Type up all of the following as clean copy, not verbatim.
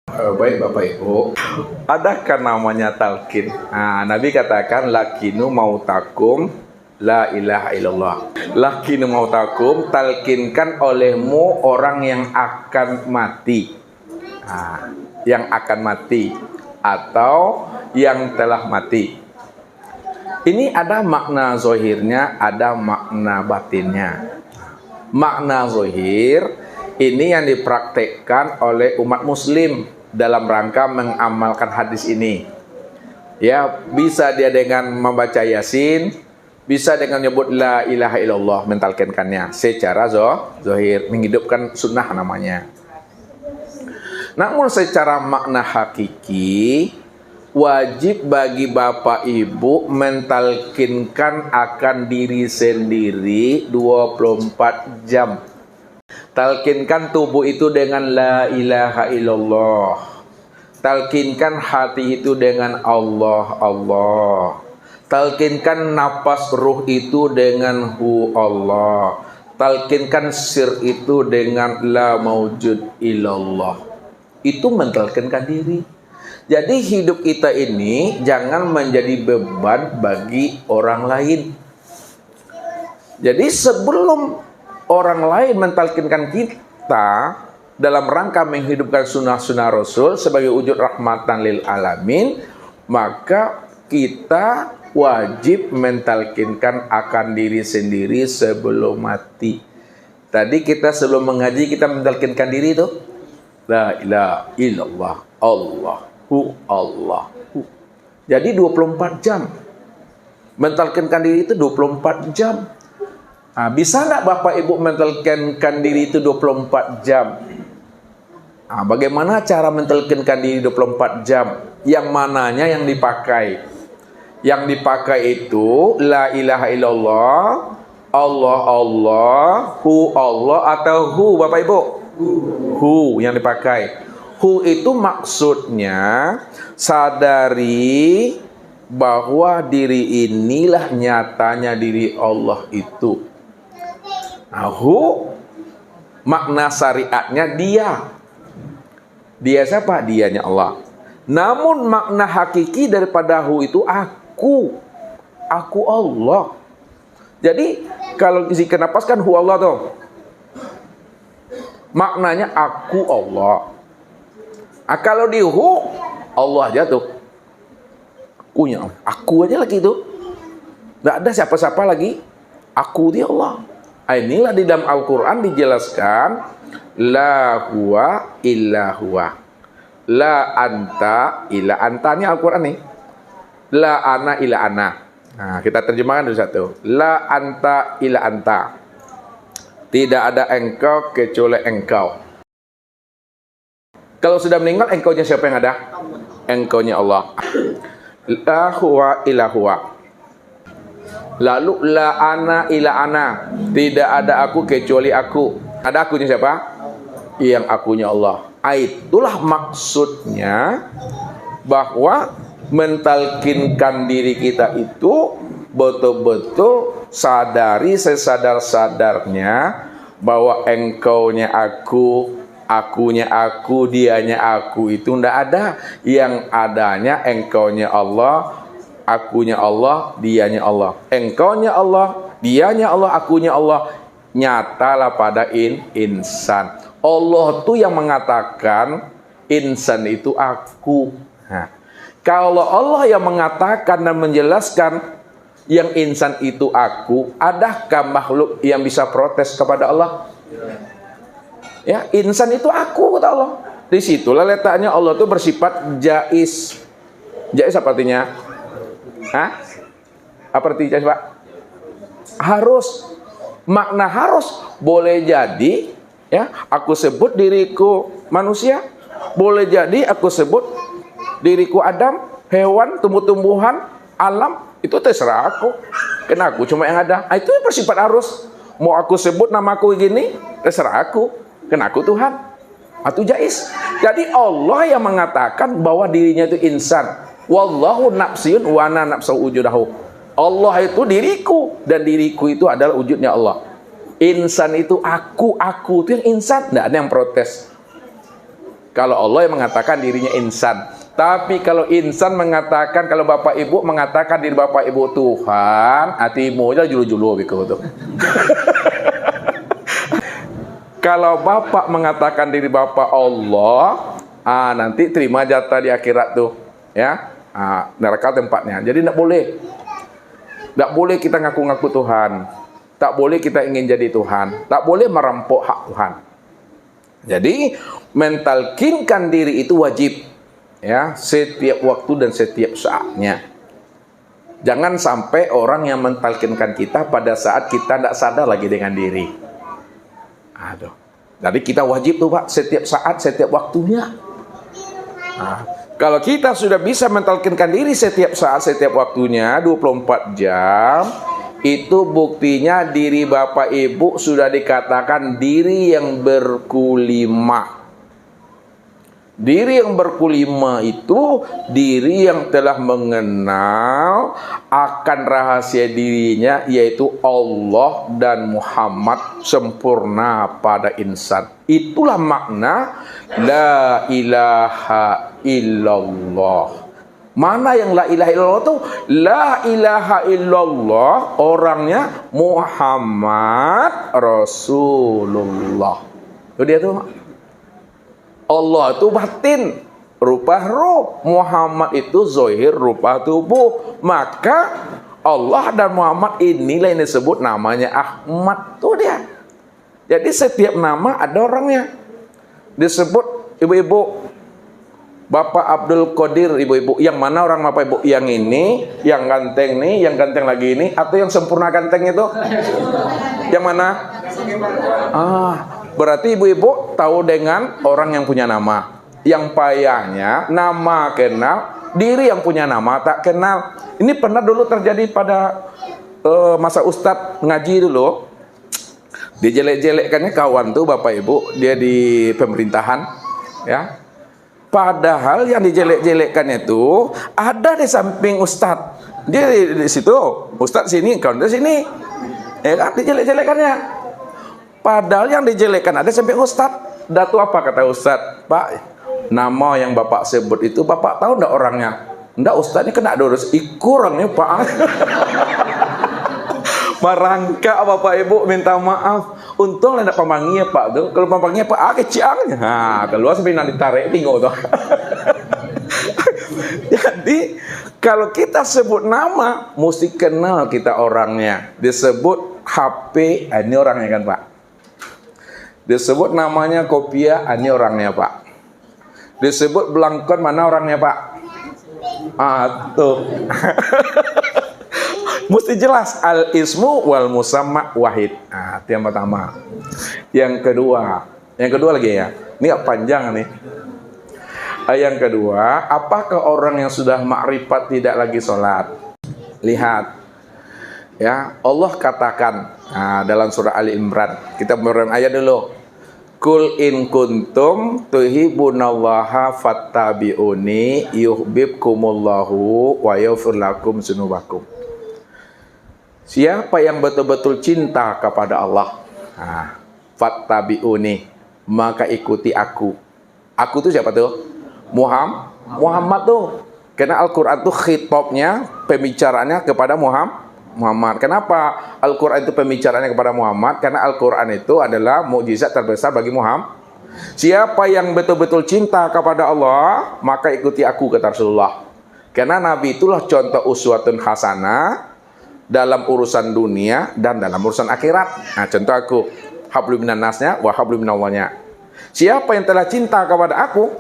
Baik Bapak Ibu, adakah namanya talqin? Nabi katakan lakinu mautakum la ilaha illallah. Lakinu mautakum, talqinkan olehmu orang yang akan mati. Yang akan mati atau yang telah mati. Ini ada makna zohirnya, ada makna batinnya. Makna zohir ini yang dipraktekkan oleh umat muslim dalam rangka mengamalkan hadis ini. Ya, bisa dia dengan membaca Yasin, bisa dengan menyebut la ilaha illallah, mentalkinkannya secara zohir, menghidupkan sunnah namanya. Namun secara makna hakiki, wajib bagi Bapak Ibu mentalkinkan akan diri sendiri 24 jam. Talkinkan tubuh itu dengan la ilaha illallah. Talkinkan hati itu dengan Allah, Allah. Talkinkan napas ruh itu dengan hu Allah. Talkinkan sir itu dengan la maujud illallah. Itu mentalkinkan diri. Jadi hidup kita ini jangan menjadi beban bagi orang lain. Jadi sebelum orang lain mentalkinkan kita dalam rangka menghidupkan sunnah-sunnah Rasul sebagai wujud rahmatan lil alamin, maka kita wajib mentalkinkan akan diri sendiri sebelum mati. Tadi kita sebelum mengaji kita mentalkinkan diri itu la ilaha illallah, Allahu Allahu. Jadi 24 jam. Mentalkinkan diri itu 24 jam. Bisa nggak Bapak Ibu mentalkinkan diri itu 24 jam? Bagaimana cara mentalkinkan diri 24 jam? Yang mananya yang dipakai? Yang dipakai itu la ilaha illallah, Allah Allah, hu Allah atau hu Bapak Ibu? Hu yang dipakai. Hu itu maksudnya sadari bahwa diri inilah nyatanya diri Allah itu. Hu makna syariatnya dia. Dia siapa? Dianya Allah. Namun makna hakiki daripada hu itu aku. Aku Allah. Jadi kalau zikir nafas kan hu Allah tuh. Maknanya aku Allah. Kalau di hu Allah aja tuh. Akunya Allah. Aku aja lagi itu. Nggak ada siapa-siapa lagi. Aku dia Allah. Inilah di dalam Al-Quran dijelaskan la huwa illa huwa, la anta illa anta. Ini Al-Quran nih. La ana illa ana. Kita terjemahkan dulu satu. La anta illa anta. Tidak ada engkau kecuali engkau. Kalau sudah meninggal, engkaunya siapa yang ada? Engkaunya Allah. La huwa illa huwa. Lalu la ana ila ana, tidak ada aku kecuali aku. Ada akunya siapa? Yang akunya Allah. Itulah maksudnya bahwa mentalkinkan diri kita itu betul-betul sadari sesadar-sadarnya bahwa engkaunya aku, akunya aku, dianya aku itu tidak ada. Yang adanya engkaunya Allah, akunya Allah, dianya Allah. Engkaunya Allah, dianya Allah, akunya Allah. Nyatalah pada insan. Allah tuh yang mengatakan insan itu aku. Kalau Allah yang mengatakan dan menjelaskan yang insan itu aku, adakah makhluk yang bisa protes kepada Allah? Ya, insan itu aku, kata Allah. Disitulah letaknya Allah itu bersifat jaiz. Jaiz apa artinya? Apa artinya Pak? Harus. Makna harus. Boleh jadi ya, aku sebut diriku manusia, boleh jadi aku sebut diriku Adam, hewan, tumbuh-tumbuhan, alam, itu terserah aku. Karena aku cuma yang ada. Itu bersifat harus. Mau aku sebut namaku gini, terserah aku. Karena aku Tuhan. Itu jaiz. Jadi Allah yang mengatakan bahwa dirinya itu insan. Wallahu nafsiyun wa ana nafsu wujudahu. Allah itu diriku dan diriku itu adalah wujudnya Allah. Insan itu aku itu yang insan. Tidak ada yang protes. Kalau Allah yang mengatakan dirinya insan. Tapi kalau insan mengatakan, kalau bapak ibu mengatakan diri bapak ibu Tuhan, hatimu aja julu-julu begitu. Kalau bapak mengatakan diri bapak Allah, nanti terima jatah di akhirat tuh, ya. Neraka tempatnya. Jadi tidak boleh kita ngaku-ngaku Tuhan. Tak boleh kita ingin jadi Tuhan. Tak boleh merampok hak Tuhan. Jadi mentalkinkan diri itu wajib, ya, setiap waktu dan setiap saatnya. Jangan sampai orang yang mentalkinkan kita pada saat kita tidak sadar lagi dengan diri. Aduh. Jadi kita wajib tuh Pak, setiap saat, setiap waktunya. Kalau kita sudah bisa mentalkinkan diri setiap saat, setiap waktunya, 24 jam, itu buktinya diri Bapak Ibu sudah dikatakan diri yang berkulima. Diri yang berkulima itu diri yang telah mengenal akan rahasia dirinya, yaitu Allah dan Muhammad sempurna pada insan. Itulah makna la ilaha illallah. Mana yang la ilaha illallah itu? La ilaha illallah orangnya Muhammad Rasulullah. Itu dia tuh. Allah itu batin, rupa roh. Muhammad itu zahir, rupa tubuh. Maka Allah dan Muhammad inilah yang disebut namanya Ahmad. Tuh dia. Jadi setiap nama ada orangnya. Disebut ibu-ibu, Bapak Abdul Qadir, ibu-ibu. Yang mana orang Bapak Ibu? Yang ini, yang ganteng nih, yang ganteng lagi ini, atau yang sempurna ganteng itu? Yang mana? Berarti ibu-ibu tahu dengan orang yang punya nama. Yang payahnya nama kenal, diri yang punya nama tak kenal. Ini pernah dulu terjadi pada masa Ustadz ngaji dulu. Dijelek-jelekkannya kawan tuh Bapak Ibu, dia di pemerintahan, ya. Padahal yang dijelek-jelekkannya itu ada di samping Ustadz. Dia di situ, Ustadz sini, kawan di sini. Ya kan, dijelek-jelekkannya. Padahal yang dijelekkan ada sampai Ustadz. Datu apa kata Ustadz? Pak, nama yang Bapak sebut itu Bapak tahu enggak orangnya? Enggak, Ustadz ini kena dosa. Kurangnya Pak. Merangkak Bapak Ibu minta maaf. Untung ada pemangginya Pak tuh. Kalau pemangginya Pak keciangnya. Keluar sampai nanti tarik tinggal tuh. Jadi kalau kita sebut nama, mesti kenal kita orangnya. Disebut HP, ini orangnya kan Pak. Disebut namanya Kopiah, ini orangnya Pak. Disebut Blangkon, mana orangnya Pak? Tuh. Mesti jelas al-ismu wal musamma wahid. Itu yang pertama. Yang kedua lagi ya. Ini gak panjang nih. Yang kedua, apakah orang yang sudah makrifat tidak lagi sholat? Lihat. Ya, Allah katakan dalam surah Ali Imran. Kita beneran ayat dulu. Kul in kuntum tuhibbunallaha fattabi'uni yuhibbukumullahu wa yaghfir lakum dzunubakum. Siapa yang betul-betul cinta kepada Allah, fattabi'uni, maka ikuti aku. Aku itu siapa tuh? Muhammad tuh. Karena Al-Quran itu khitabnya, pembicaraannya kepada Muhammad. Kenapa Al-Quran itu pembicaraannya kepada Muhammad? Karena Al-Quran itu adalah mukjizat terbesar bagi Muhammad. Siapa yang betul-betul cinta kepada Allah, maka ikuti aku, kata Rasulullah. Karena Nabi itulah contoh uswatun hasanah dalam urusan dunia dan dalam urusan akhirat. Contoh aku, hablum minan nasnya wa hablum minallahnya. Siapa yang telah cinta kepada aku,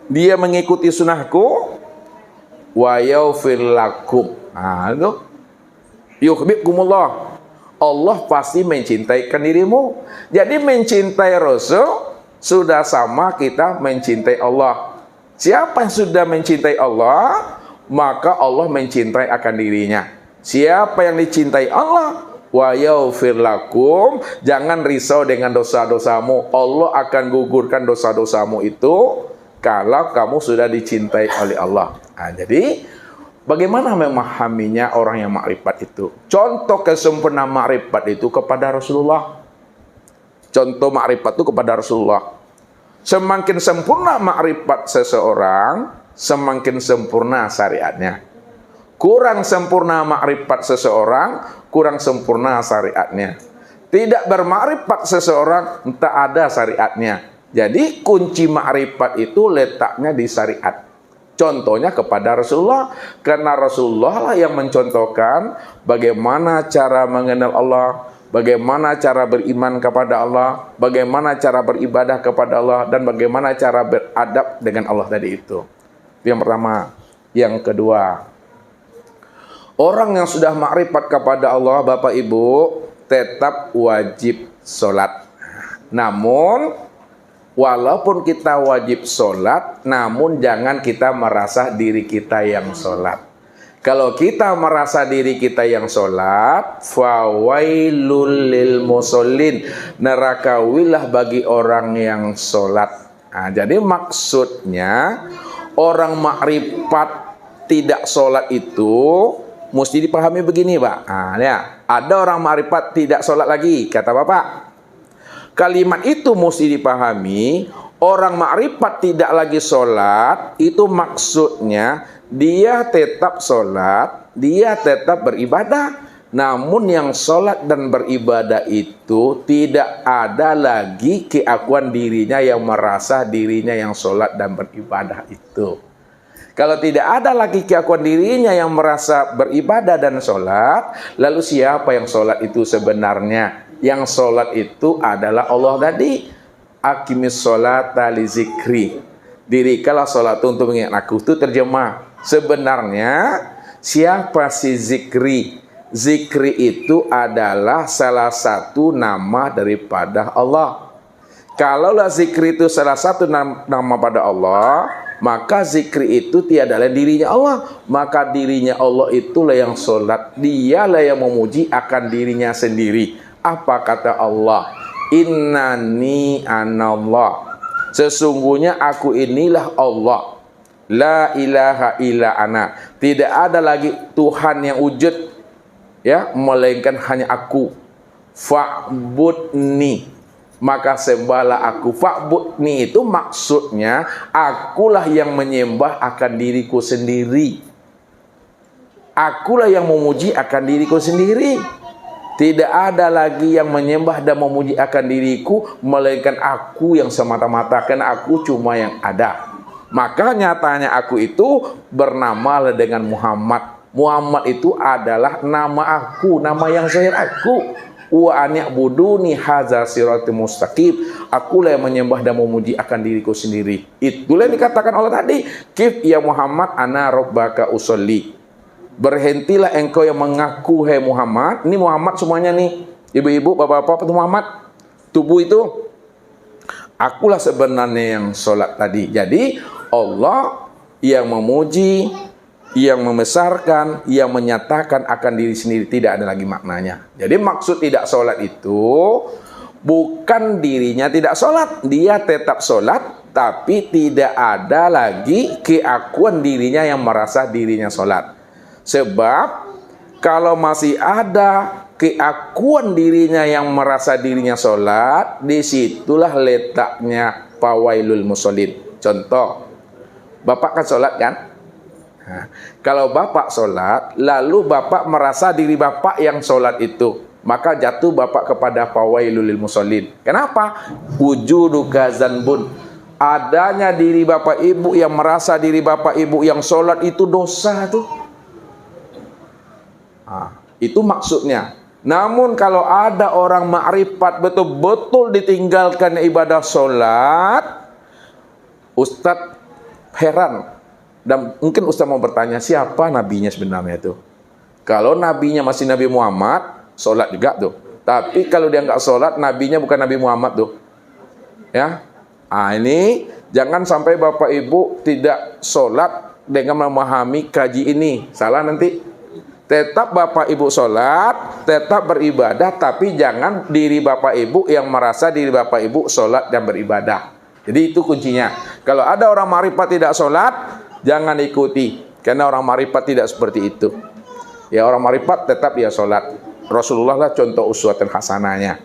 dia mengikuti sunnahku, wa yaghfir lakum. Itu yuhibbukumullah. Allah pasti mencintaikan dirimu. Jadi mencintai Rasul sudah sama kita mencintai Allah. Siapa yang sudah mencintai Allah, maka Allah mencintai akan dirinya. Siapa yang dicintai Allah, wa yaghfir lakum, jangan risau dengan dosa-dosamu. Allah akan gugurkan dosa-dosamu itu kalau kamu sudah dicintai oleh Allah. Jadi bagaimana memahaminya orang yang makrifat itu? Contoh kesempurnaan makrifat itu kepada Rasulullah. Contoh makrifat itu kepada Rasulullah. Semakin sempurna makrifat seseorang, semakin sempurna syariatnya. Kurang sempurna makrifat seseorang, kurang sempurna syariatnya. Tidak bermakrifat seseorang, tak ada syariatnya. Jadi kunci makrifat itu letaknya di syariat. Contohnya kepada Rasulullah, karena Rasulullah lah yang mencontohkan bagaimana cara mengenal Allah, bagaimana cara beriman kepada Allah, bagaimana cara beribadah kepada Allah, dan bagaimana cara beradab dengan Allah tadi itu. Yang pertama. Yang kedua, orang yang sudah makrifat kepada Allah, Bapak Ibu, tetap wajib sholat. Namun, walaupun kita wajib sholat, namun jangan kita merasa diri kita yang sholat. Kalau kita merasa diri kita yang sholat, fawailul lil musallin, nerakawilah bagi orang yang sholat. Nah, jadi maksudnya orang makrifat tidak sholat itu mesti dipahami begini, Pak. Nah, ya, ada orang makrifat tidak sholat lagi, kata Bapak. Kalimat itu mesti dipahami, orang makrifat tidak lagi sholat, itu maksudnya dia tetap sholat, dia tetap beribadah. Namun yang sholat dan beribadah itu tidak ada lagi keakuan dirinya yang merasa dirinya yang sholat dan beribadah itu. Kalau tidak ada lagi keakuan dirinya yang merasa beribadah dan sholat, lalu siapa yang sholat itu sebenarnya? Yang sholat itu adalah Allah tadi. Aqimis sholata li zikri. Dirikanlah sholat untuk mengingat aku. Itu terjemah. Sebenarnya siapa si zikri? Zikri itu adalah salah satu nama daripada Allah. Kalaulah zikri itu salah satu nama pada Allah, maka zikri itu tiada lain dirinya Allah. Maka dirinya Allah itulah yang sholat. Dialah yang memuji akan dirinya sendiri. Apa kata Allah? Innani anallah. Sesungguhnya aku inilah Allah. La ilaha illa ana. Tidak ada lagi Tuhan yang wujud, ya, melainkan hanya aku. Fa'budni, maka sembahlah aku. Fa'budni itu maksudnya akulah yang menyembah akan diriku sendiri. Akulah yang memuji akan diriku sendiri. Tidak ada lagi yang menyembah dan memuji akan diriku, melainkan aku yang semata-mata, karena aku cuma yang ada. Maka nyatanya aku itu bernama dengan Muhammad. Muhammad itu adalah nama aku, nama yang zahir aku. Wa ani'buduni hadza siratal mustaqim. Akulah yang menyembah dan memuji akan diriku sendiri. Itulah yang dikatakan Allah tadi. Kif ya Muhammad ana rabbaka usolli. Berhentilah engkau yang mengaku, hai Muhammad. Ini Muhammad semuanya nih, ibu-ibu, bapak-bapak, itu Muhammad. Tubuh itu akulah sebenarnya yang sholat tadi. Jadi Allah yang memuji, yang membesarkan, yang menyatakan akan diri sendiri, tidak ada lagi maknanya. Jadi maksud tidak sholat itu bukan dirinya tidak sholat, dia tetap sholat, tapi tidak ada lagi keakuan dirinya yang merasa dirinya sholat. Sebab kalau masih ada keakuan dirinya yang merasa dirinya sholat, disitulah letaknya fawailul musallin. Contoh, Bapak kan sholat kan? Nah, kalau Bapak sholat, lalu Bapak merasa diri Bapak yang sholat itu, maka jatuh Bapak kepada fawailul musallin. Kenapa? Wujuduka zanbun. Adanya diri Bapak Ibu yang merasa diri Bapak Ibu yang sholat itu dosa tuh. Nah, itu maksudnya. Namun kalau ada orang makrifat betul-betul ditinggalkan ibadah sholat, Ustadz heran. Dan mungkin Ustadz mau bertanya, siapa nabinya sebenarnya itu? Kalau nabinya masih Nabi Muhammad, sholat juga tuh. Tapi kalau dia nggak sholat, nabinya bukan Nabi Muhammad tuh. Ya, nah ini jangan sampai Bapak Ibu tidak sholat dengan memahami kaji ini. Salah nanti. Tetap Bapak Ibu sholat, tetap beribadah, tapi jangan diri Bapak Ibu yang merasa diri Bapak Ibu sholat dan beribadah. Jadi itu kuncinya. Kalau ada orang makrifat tidak sholat, jangan ikuti. Karena orang makrifat tidak seperti itu. Ya, orang makrifat tetap ya sholat. Rasulullah lah contoh uswatun hasanahnya.